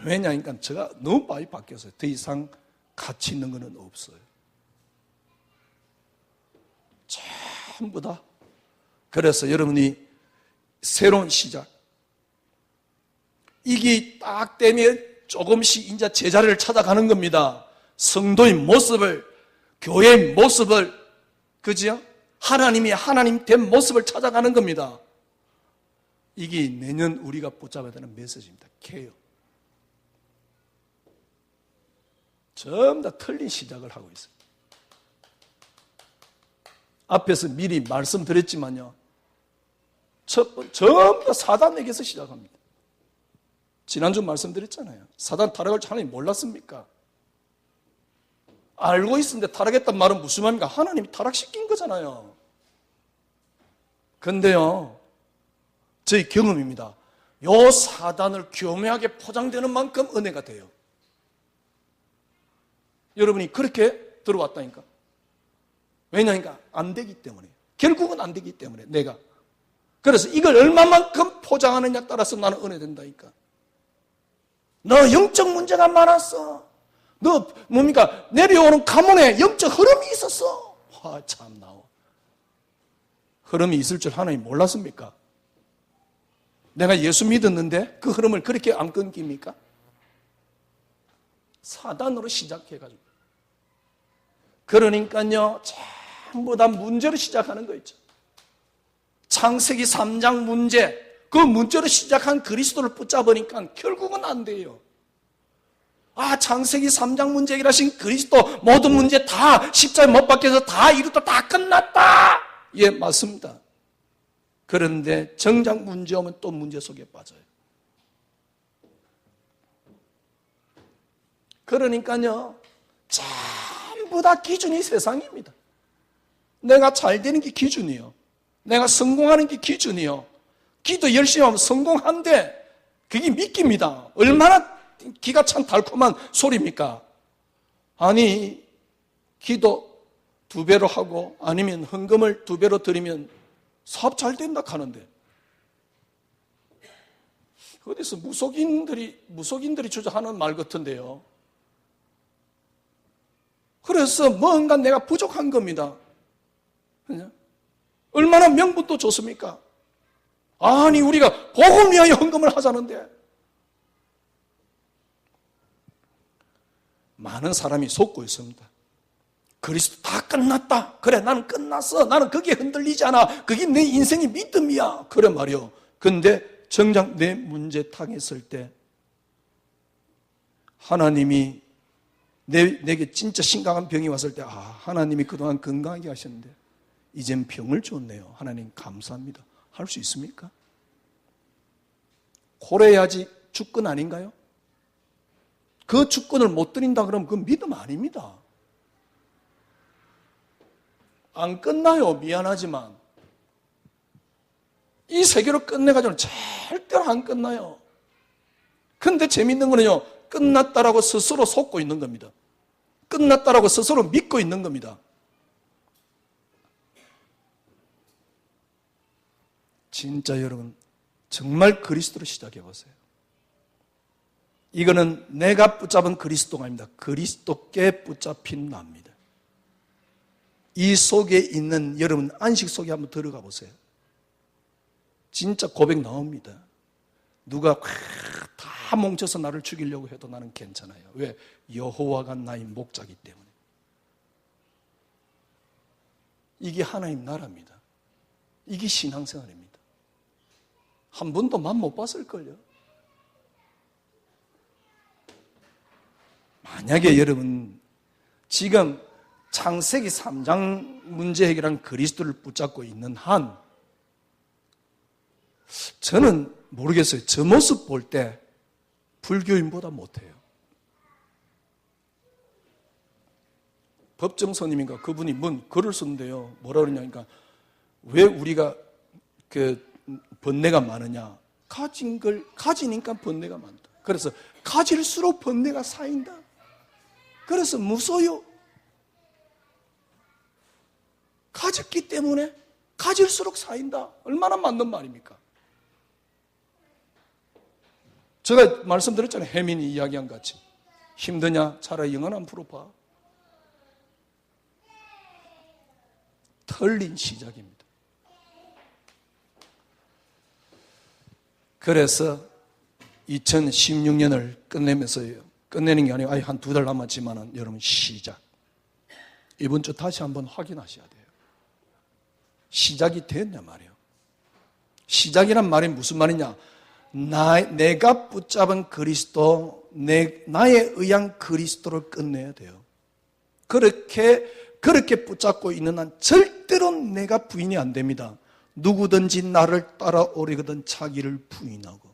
왜냐니까 제가 너무 많이 바뀌었어요. 더 이상 가치 있는 것은 없어요. 전부 다. 그래서 여러분이 새로운 시작. 이게 딱 되면 조금씩 이제 제자리를 찾아가는 겁니다. 성도의 모습을, 교회의 모습을, 그죠? 하나님이 하나님 된 모습을 찾아가는 겁니다. 이게 내년 우리가 붙잡아야 되는 메시지입니다. 케어. 전부 다 틀린 시작을 하고 있어요. 앞에서 미리 말씀드렸지만요. 전부 다 사단에게서 시작합니다. 지난주 말씀드렸잖아요. 사단 타락을 하나님 몰랐습니까? 알고 있었는데 타락했단 말은 무슨 말입니까? 하나님이 타락시킨 거잖아요. 근데요, 저희 경험입니다. 요 사단을 교묘하게 포장되는 만큼 은혜가 돼요. 여러분이 그렇게 들어왔다니까. 왜냐니까 안 되기 때문에. 결국은 안 되기 때문에 내가. 그래서 이걸 얼마만큼 포장하느냐 따라서 나는 은혜 된다니까. 너 영적 문제가 많았어. 너 뭡니까? 내려오는 가문에 영적 흐름이 있었어. 참 나오. 흐름이 있을 줄 하나님 몰랐습니까? 내가 예수 믿었는데 그 흐름을 그렇게 안 끊깁니까? 사단으로 시작해가지고. 그러니까요, 전부 다 문제로 시작하는 거 있죠. 창세기 3장 문제, 그 문제로 시작한 그리스도를 붙잡으니까 결국은 안 돼요. 창세기 3장 문제 해결하신 그리스도 모든 문제 다 십자가에 못 박혀서 다 이루다 다 끝났다. 예, 맞습니다. 그런데 정작 문제 오면 또 문제 속에 빠져요. 그러니까요, 전부 다 기준이 세상입니다. 내가 잘 되는 게 기준이요. 내가 성공하는 게 기준이요. 기도 열심히 하면 성공한데 그게 믿깁니다. 얼마나 기가 찬 달콤한 소리입니까? 아니, 기도 2배로 하고 아니면 헌금을 2배로 드리면 사업 잘 된다 하는데 어디서 무속인들이 주장하는 말 같은데요. 그래서 뭔가 내가 부족한 겁니다. 얼마나 명분도 좋습니까? 아니, 우리가 복음 위하여 헌금을 하자는데 많은 사람이 속고 있습니다. 그리스도 다 끝났다. 그래, 나는 끝났어. 나는 거기에 흔들리지 않아. 그게 내 인생의 믿음이야. 그래 말이요. 근데 정작 내 문제 당했을 때 하나님이 내게 진짜 심각한 병이 왔을 때 하나님이 그동안 건강하게 하셨는데 이젠 병을 줬네요. 하나님 감사합니다. 할 수 있습니까? 고래야지 주권 아닌가요? 그 주권을 못 드린다 그러면 그건 믿음 아닙니다. 안 끝나요. 미안하지만. 이 세계로 끝내가지고는 절대로 안 끝나요. 근데 재밌는 거는요, 끝났다라고 스스로 속고 있는 겁니다. 끝났다라고 스스로 믿고 있는 겁니다. 진짜 여러분, 정말 그리스도로 시작해 보세요. 이거는 내가 붙잡은 그리스도가 아닙니다. 그리스도께 붙잡힌 나입니다. 이 속에 있는 여러분 안식 속에 한번 들어가 보세요. 진짜 고백 나옵니다. 누가 다 뭉쳐서 나를 죽이려고 해도 나는 괜찮아요. 왜? 여호와가 나의 목자이기 때문에. 이게 하나님 나라입니다. 이게 신앙생활입니다. 한 번도 맛 못 봤을걸요. 만약에 여러분 지금 창세기 3장 문제 해결한 그리스도를 붙잡고 있는 한, 저는 모르겠어요. 저 모습 볼 때 불교인보다 못해요. 법정스님인가 그분이 글을 썼는데요. 뭐라 그러냐니까, 왜 우리가 번뇌가 많으냐? 가지니까 번뇌가 많다. 그래서 가질수록 번뇌가 쌓인다. 그래서 무서워요. 가졌기 때문에 가질수록 쌓인다. 얼마나 맞는 말입니까? 제가 말씀드렸잖아요. 혜민이 이야기한 같이. 힘드냐? 차라리 영혼 안 풀어봐. 털린 시작입니다. 그래서 2016년을 끝내는 게 아니고 한 2달 남았지만 여러분 시작. 이번 주 다시 한번 확인하셔야 돼요. 시작이 됐냐 말이에요. 시작이란 말이 무슨 말이냐? 내가 붙잡은 그리스도, 나에 의한 그리스도를 끝내야 돼요. 그렇게 붙잡고 있는 한 절대로 내가 부인이 안 됩니다. 누구든지 나를 따라오려거든 자기를 부인하고.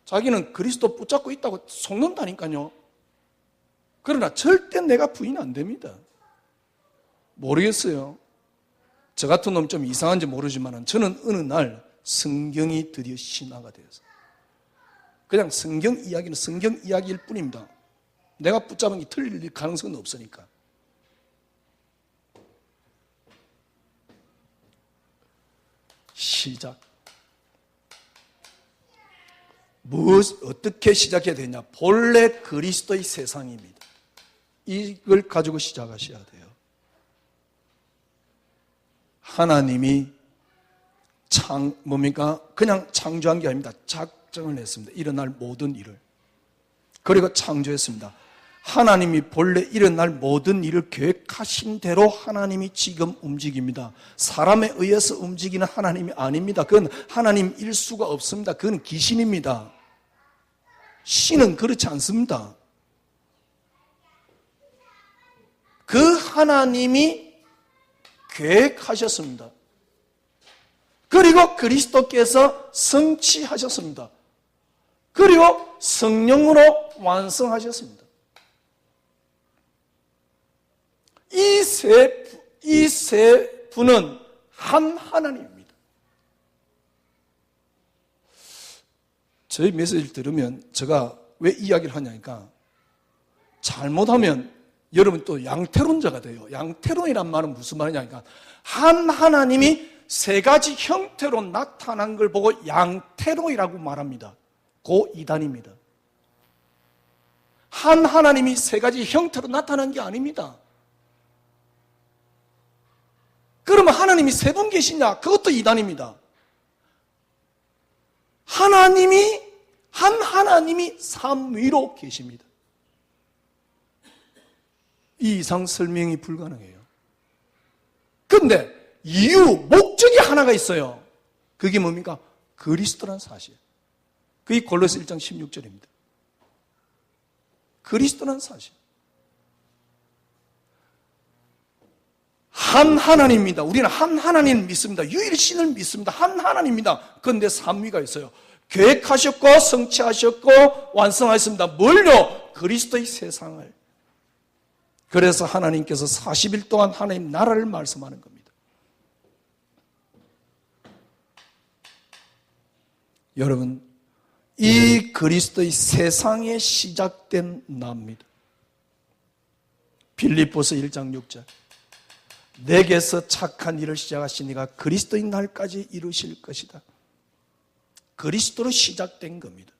자기는 그리스도 붙잡고 있다고 속는다니까요. 그러나 절대 내가 부인 안 됩니다. 모르겠어요. 저 같은 놈 좀 이상한지 모르지만 저는 어느 날 성경이 드디어 신화가 되어서 그냥 성경 이야기는 성경 이야기일 뿐입니다. 내가 붙잡은 게 틀릴 가능성은 없으니까. 시작. 어떻게 시작해야 되냐? 본래 그리스도의 세상입니다. 이걸 가지고 시작하셔야 돼요. 하나님이 그냥 창조한 게 아닙니다. 작정을 했습니다. 일어날 모든 일을. 그리고 창조했습니다. 하나님이 본래 일어날 모든 일을 계획하신 대로 하나님이 지금 움직입니다. 사람에 의해서 움직이는 하나님이 아닙니다. 그건 하나님일 수가 없습니다. 그건 귀신입니다. 신은 그렇지 않습니다. 그 하나님이 계획하셨습니다. 그리고 그리스도께서 성취하셨습니다. 그리고 성령으로 완성하셨습니다. 이 세 분은 한 하나님입니다. 저희 메시지를 들으면 제가 왜 이야기를 하냐니까, 잘못하면 여러분 또 양태론자가 돼요. 양태론이란 말은 무슨 말이냐니까, 한 하나님이 세 가지 형태로 나타난 걸 보고 양태론이라고 말합니다. 고 이단입니다. 한 하나님이 세 가지 형태로 나타난 게 아닙니다. 그러면 하나님이 세 분 계시냐? 그것도 이단입니다. 한 하나님이 삼위로 계십니다. 이 이상 설명이 불가능해요. 그런데 목적이 하나가 있어요. 그게 뭡니까? 그리스도란 사실. 그게 골로새 1장 16절입니다. 그리스도란 사실. 한 하나님입니다. 우리는 한 하나님을 믿습니다. 유일신을 믿습니다. 한 하나님입니다. 그런데 삼위가 있어요. 계획하셨고 성취하셨고 완성하셨습니다. 뭘요? 그리스도의 세상을. 그래서 하나님께서 40일 동안 하나님 나라를 말씀하는 겁니다. 여러분, 이 그리스도의 세상에 시작된 나입니다. 빌립보서 1장 6절. 내게서 착한 일을 시작하신 이가 그리스도의 날까지 이루실 것이다. 그리스도로 시작된 겁니다.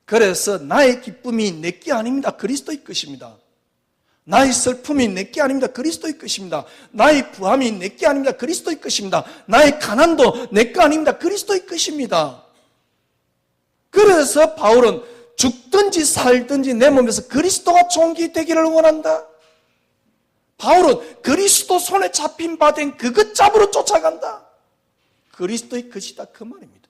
그래서 나의 기쁨이 내게 아닙니다. 그리스도의 것입니다. 나의 슬픔이 내게 아닙니다. 그리스도의 것입니다. 나의 부함이 내게 아닙니다. 그리스도의 것입니다. 나의 가난도 내게 아닙니다. 그리스도의 것입니다. 그래서 바울은 죽든지 살든지 내 몸에서 그리스도가 존귀되기를 원한다. 바울은 그리스도 손에 잡힌 바 된 그것 잡으러 쫓아간다. 그리스도의 것이다 그 말입니다.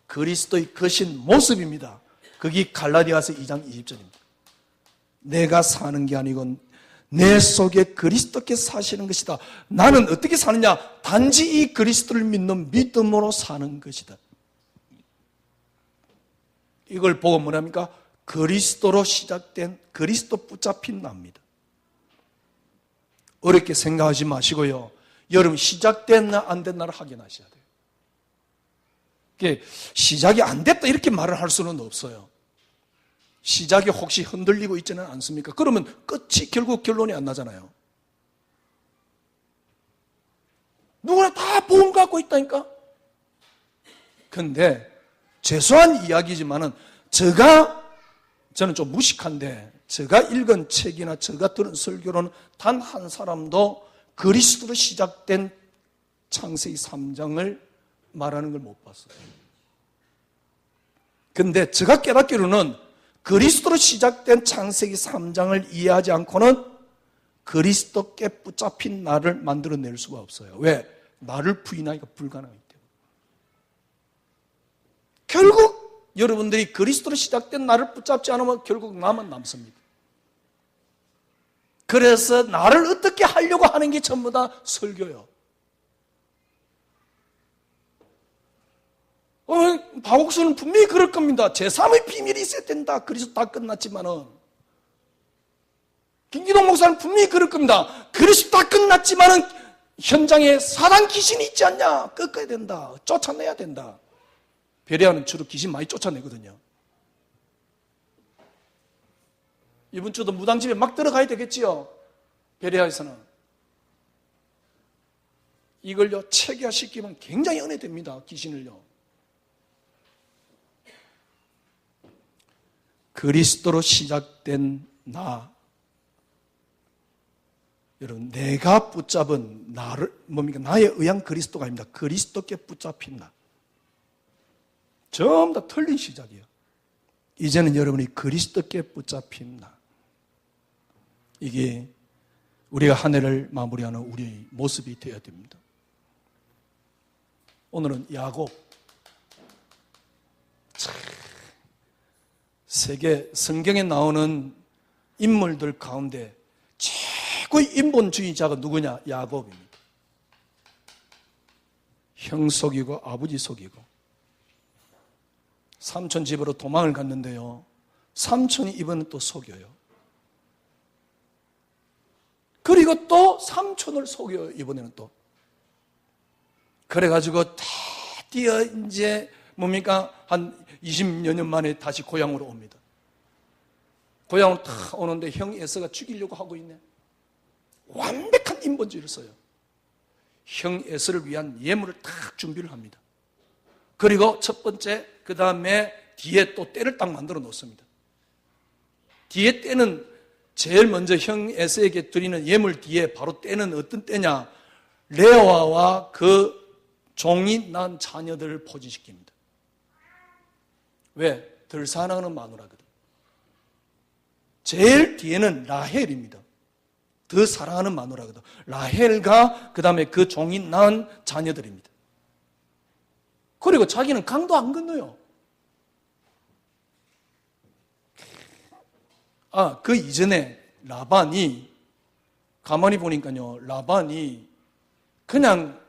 그리스도의 것인 모습입니다. 그게 갈라디아서 2장 20절입니다. 내가 사는 게 아니고 내 속에 그리스도께 사시는 것이다. 나는 어떻게 사느냐? 단지 이 그리스도를 믿는 믿음으로 사는 것이다. 이걸 보고 뭐랍니까? 그리스도로 시작된 그리스도 붙잡힌 나입니다. 어렵게 생각하지 마시고요. 여러분 시작됐나 안 됐나를 확인하셔야 돼요. 시작이 안 됐다 이렇게 말을 할 수는 없어요. 시작이 혹시 흔들리고 있지는 않습니까? 그러면 끝이 결국 결론이 안 나잖아요. 누구나 다 복음 갖고 있다니까. 근데 죄송한 이야기지만은 저는 좀 무식한데 제가 읽은 책이나 제가 들은 설교로는 단 한 사람도 그리스도로 시작된 창세기 3장을 말하는 걸 못 봤어요. 근데 제가 깨닫기로는 그리스도로 시작된 창세기 3장을 이해하지 않고는 그리스도께 붙잡힌 나를 만들어낼 수가 없어요. 왜? 나를 부인하기가 불가능하기 때문에. 결국 여러분들이 그리스도로 시작된 나를 붙잡지 않으면 결국 나만 남습니다. 그래서 나를 어떻게 하려고 하는 게 전부 다 설교요. 바옥수는 분명히 그럴 겁니다. 제3의 비밀이 있어야 된다. 그래서 다 끝났지만은. 김기동 목사는 분명히 그럴 겁니다. 그래서 다 끝났지만은 현장에 사단 귀신이 있지 않냐? 꺾어야 된다. 쫓아내야 된다. 베레아는 주로 귀신 많이 쫓아내거든요. 이번 주도 무당집에 막 들어가야 되겠지요. 베레아에서는. 이걸요 체계화시키면 굉장히 은혜됩니다. 귀신을요. 그리스도로 시작된 나. 여러분, 내가 붙잡은 나를, 뭡니까? 나에 의한 그리스도가 아닙니다. 그리스도께 붙잡힌 나. 전부 다 틀린 시작이에요. 이제는 여러분이 그리스도께 붙잡힌 나. 이게 우리가 한 해를 마무리하는 우리의 모습이 되어야 됩니다. 오늘은 야곱. 세계 성경에 나오는 인물들 가운데 최고의 인본주의자가 누구냐? 야곱입니다. 형 속이고 아버지 속이고 삼촌 집으로 도망을 갔는데요. 삼촌이 이번엔 또 속여요. 그리고 또 삼촌을 속여요. 이번에는 또. 그래가지고 드디어 이제 뭡니까? 한 20여 년 만에 다시 고향으로 옵니다. 고향으로 탁 오는데 형 에서가 죽이려고 하고 있네. 완벽한 인본주의를 써요. 형 에서를 위한 예물을 탁 준비를 합니다. 그리고 첫 번째, 그 다음에 뒤에 또 떼를 딱 만들어 놓습니다. 뒤에 떼는 제일 먼저 형 에서에게 드리는 예물 뒤에 바로 떼는 어떤 떼냐? 레아와 그 종이 난 자녀들을 포진시킵니다. 왜? 덜 사랑하는 마누라거든. 제일 뒤에는 라헬입니다. 더 사랑하는 마누라거든. 라헬과 그 다음에 그 종이 낳은 자녀들입니다. 그리고 자기는 강도 안 건너요. 그 이전에 라반이, 가만히 보니까요, 라반이 그냥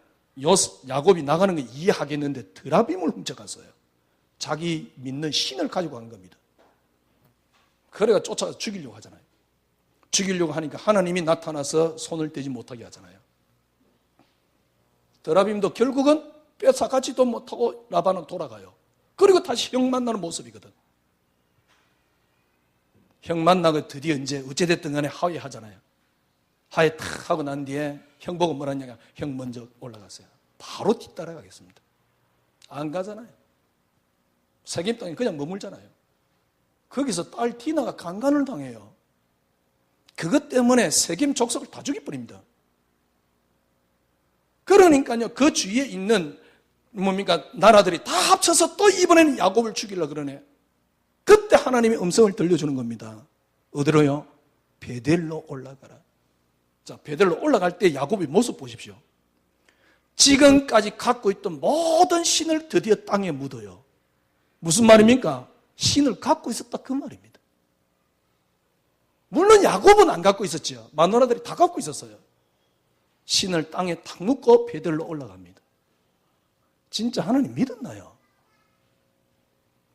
야곱이 나가는 거 이해하겠는데 드라빔을 훔쳐갔어요. 자기 믿는 신을 가지고 간 겁니다. 그래가 쫓아서 죽이려고 하잖아요. 죽이려고 하니까 하나님이 나타나서 손을 떼지 못하게 하잖아요. 드라빔도 결국은 뺏어가지도 못하고 라반은 돌아가요. 그리고 다시 형 만나는 모습이거든. 형 만나고 드디어 이제 어찌됐든 간에 하회하잖아요. 하회 탁 하고 난 뒤에 형 보고 뭐라냐면 형 먼저 올라갔어요. 바로 뒤따라가겠습니다. 안 가잖아요. 세겜 땅에 그냥 머물잖아요. 거기서 딸 디나가 강간을 당해요. 그것 때문에 세겜 족속을 다 죽여버립니다. 그러니까요, 그 주위에 있는 나라들이 다 합쳐서 또 이번에는 야곱을 죽이려고 그러네. 그때 하나님이 음성을 들려주는 겁니다. 어디로요? 베델로 올라가라. 자, 베델로 올라갈 때 야곱의 모습 보십시오. 지금까지 갖고 있던 모든 신을 드디어 땅에 묻어요. 무슨 말입니까? 신을 갖고 있었다 그 말입니다. 물론 야곱은 안 갖고 있었죠. 마누라들이 다 갖고 있었어요. 신을 땅에 탁 묻고 베델로 올라갑니다. 진짜 하나님 믿었나요?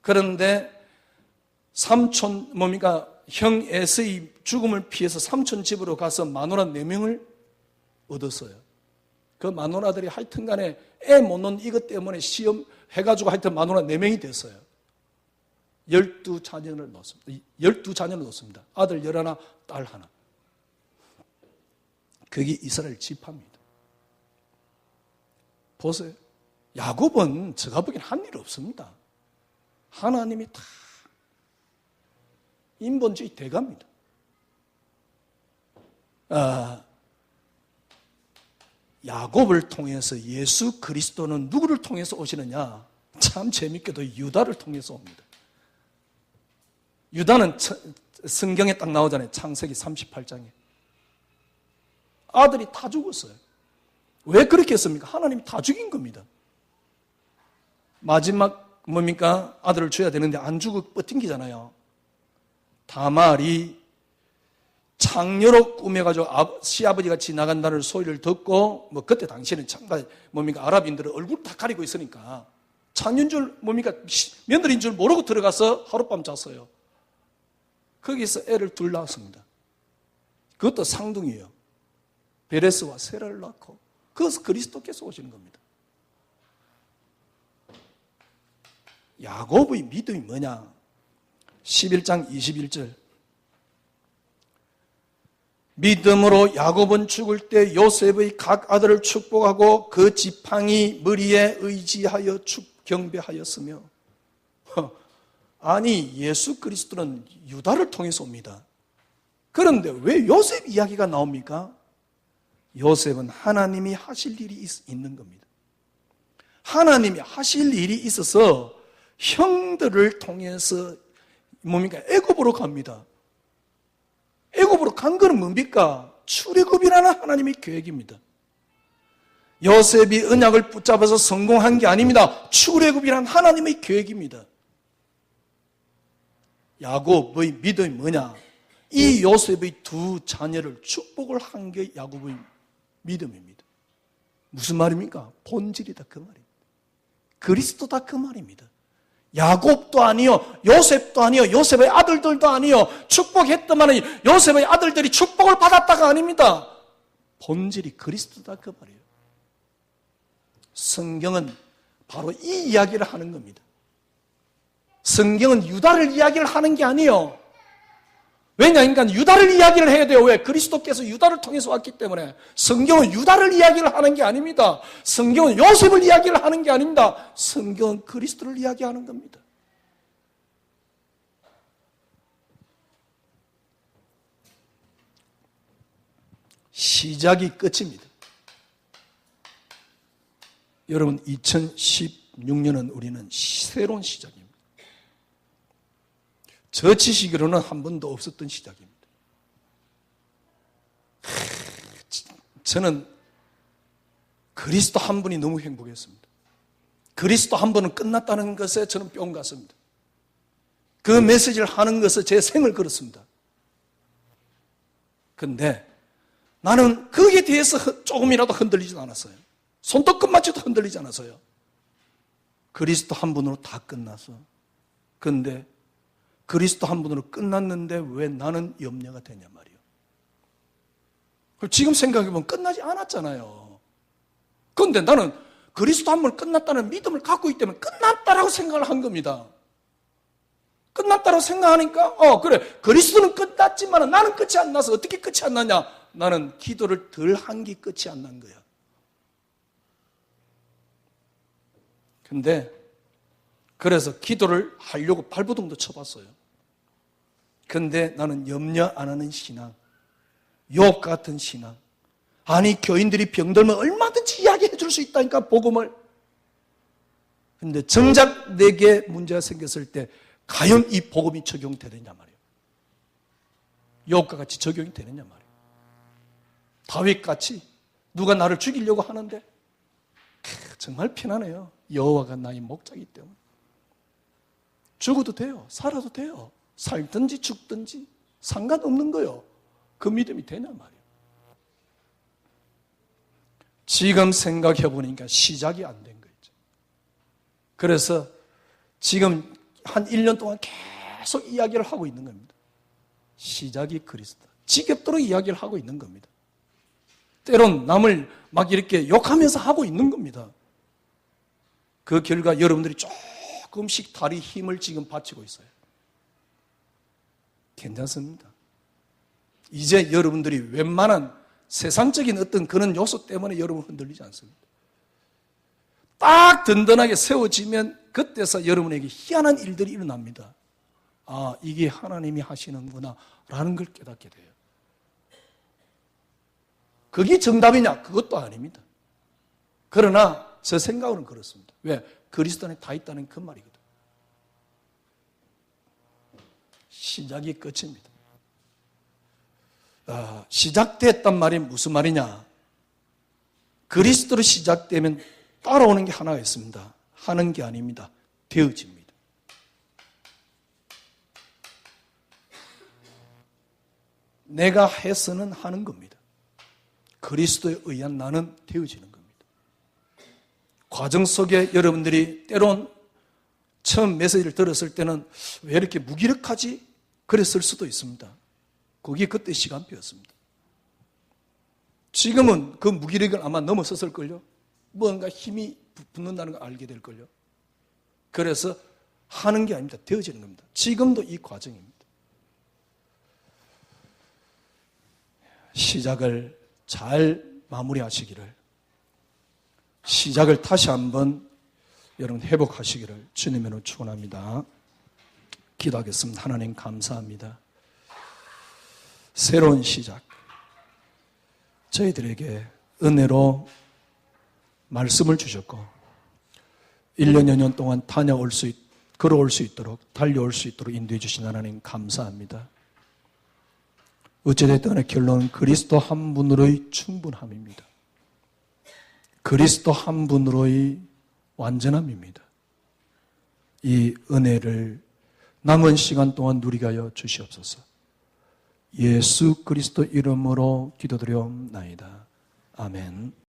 그런데 삼촌 형 에서의 죽음을 피해서 삼촌 집으로 가서 마누라 4명을 얻었어요. 그 마누라들이 하여튼 간에 애 못 낳는 이것 때문에 시험 해가지고 하여튼 마누라 4명이 됐어요. 12자녀를 낳습니다. 12자녀를 낳습니다. 아들 11, 딸 1. 그게 이스라엘 지파입니다. 보세요. 야곱은 제가 보기엔 한 일 없습니다. 하나님이 다 인본주의 대가입니다. 야곱을 통해서 예수 그리스도는 누구를 통해서 오시느냐? 참 재밌게도 유다를 통해서 옵니다. 유다는 성경에 딱 나오잖아요. 창세기 38장에. 아들이 다 죽었어요. 왜 그렇게 했습니까? 하나님이 다 죽인 겁니다. 마지막 아들을 줘야 되는데 안 주고 버팅기잖아요. 다말이 창녀로 꾸며가지고 시아버지가 지나간다는 소리를 듣고 그때 당시에는 아랍인들은 얼굴 다 가리고 있으니까 창녀인 줄 며느리인 줄 모르고 들어가서 하룻밤 잤어요. 거기서 애를 둘 낳았습니다. 그것도 상둥이에요. 베레스와 세라를 낳고 그것은 그리스도께서 오시는 겁니다. 야곱의 믿음이 뭐냐? 11장 21절. 믿음으로 야곱은 죽을 때 요셉의 각 아들을 축복하고 그 지팡이 머리에 의지하여 경배하였으며. 아니, 예수 그리스도는 유다를 통해서 옵니다. 그런데 왜 요셉 이야기가 나옵니까? 요셉은 하나님이 하실 일이 있는 겁니다. 하나님이 하실 일이 있어서 형들을 통해서 애굽으로 갑니다. 애굽으로 간 것은 뭡니까? 출애굽이라는 하나님의 계획입니다. 요셉이 언약을 붙잡아서 성공한 게 아닙니다. 출애굽이라는 하나님의 계획입니다. 야곱의 믿음이 뭐냐? 이 요셉의 2 자녀를 축복을 한 게 야곱의 믿음입니다. 무슨 말입니까? 본질이다 그 말입니다. 그리스도다 그 말입니다. 야곱도 아니요, 요셉도 아니요, 요셉의 아들들도 아니요, 축복했더만은 요셉의 아들들이 축복을 받았다가 아닙니다. 본질이 그리스도다 그 말이에요. 성경은 바로 이 이야기를 하는 겁니다. 성경은 유다를 이야기를 하는 게 아니에요. 왜냐하니까 유다를 이야기를 해야 돼요. 왜? 그리스도께서 유다를 통해서 왔기 때문에. 성경은 유다를 이야기를 하는 게 아닙니다. 성경은 요셉을 이야기를 하는 게 아닙니다. 성경은 그리스도를 이야기하는 겁니다. 시작이 끝입니다. 여러분, 2016년은 우리는 새로운 시작입니다. 저 지식으로는 한 번도 없었던 시작입니다. 저는 그리스도 한 분이 너무 행복했습니다. 그리스도 한 분은 끝났다는 것에 저는 뿅 갔습니다. 그 메시지를 하는 것에 제 생을 걸었습니다. 근데 나는 거기에 대해서 조금이라도 흔들리지 않았어요. 손톱끝마저도 흔들리지 않았어요. 그리스도 한 분으로 다 끝났어. 근데 그리스도 한 분으로 끝났는데 왜 나는 염려가 되냐 말이에요. 지금 생각해보면 끝나지 않았잖아요. 그런데 나는 그리스도 한 분 끝났다는 믿음을 갖고 있기 때문에 끝났다라고 생각을 한 겁니다. 끝났다고 생각하니까 그래, 그리스도는 끝났지만 나는 끝이 안 나서 어떻게 끝이 안 나냐? 나는 기도를 덜 한 게 끝이 안 난 거야. 근데 그래서 기도를 하려고 발버둥도 쳐봤어요. 근데 나는 염려 안 하는 신앙, 욥 같은 신앙. 아니, 교인들이 병들면 얼마든지 이야기해 줄 수 있다니까, 복음을. 근데 정작 내게 문제가 생겼을 때 과연 이 복음이 적용되느냐 말이에요. 욥과 같이 적용이 되느냐 말이에요. 다윗같이 누가 나를 죽이려고 하는데 정말 편안해요. 여호와가 나의 목자이기 때문에. 죽어도 돼요. 살아도 돼요. 살든지 죽든지 상관없는 거예요. 그 믿음이 되냐 말이에요. 지금 생각해 보니까 시작이 안 된 거죠. 그래서 지금 한 1년 동안 계속 이야기를 하고 있는 겁니다. 시작이 그리스도. 지겹도록 이야기를 하고 있는 겁니다. 때론 남을 막 이렇게 욕하면서 하고 있는 겁니다. 그 결과 여러분들이 조금씩 다리 힘을 지금 바치고 있어요. 괜찮습니다. 이제 여러분들이 웬만한 세상적인 어떤 그런 요소 때문에 여러분 흔들리지 않습니다. 딱 든든하게 세워지면 그때서 여러분에게 희한한 일들이 일어납니다. 아, 이게 하나님이 하시는구나 라는 걸 깨닫게 돼요. 그게 정답이냐? 그것도 아닙니다. 그러나 제 생각으로는 그렇습니다. 왜? 그리스도 안에 다 있다는 그 말이거든. 시작이 끝입니다. 시작됐단 말이 무슨 말이냐? 그리스도로 시작되면 따라오는 게 하나가 있습니다. 하는 게 아닙니다. 되어집니다. 내가 해서는 하는 겁니다. 그리스도에 의한 나는 되어지는 겁니다. 과정 속에 여러분들이 때론 처음 메시지를 들었을 때는 왜 이렇게 무기력하지? 그랬을 수도 있습니다. 그게 그때 시간표였습니다. 지금은 그 무기력을 아마 넘어섰을걸요. 뭔가 힘이 붙는다는 걸 알게 될걸요. 그래서 하는 게 아닙니다. 되어지는 겁니다. 지금도 이 과정입니다. 시작을 잘 마무리하시기를, 시작을 다시 한번 여러분 회복하시기를 주님으로 축원합니다. 기도하겠습니다. 하나님 감사합니다. 새로운 시작, 저희들에게 은혜로 말씀을 주셨고 1년여 년 동안 걸어올 수 있도록, 달려올 수 있도록 인도해 주신 하나님 감사합니다. 어찌됐든 간에 결론은 그리스도 한 분으로의 충분함입니다. 그리스도 한 분으로의 완전함입니다. 이 은혜를 남은 시간 동안 누리게 하여 주시옵소서. 예수 그리스도 이름으로 기도드려옵나이다. 아멘.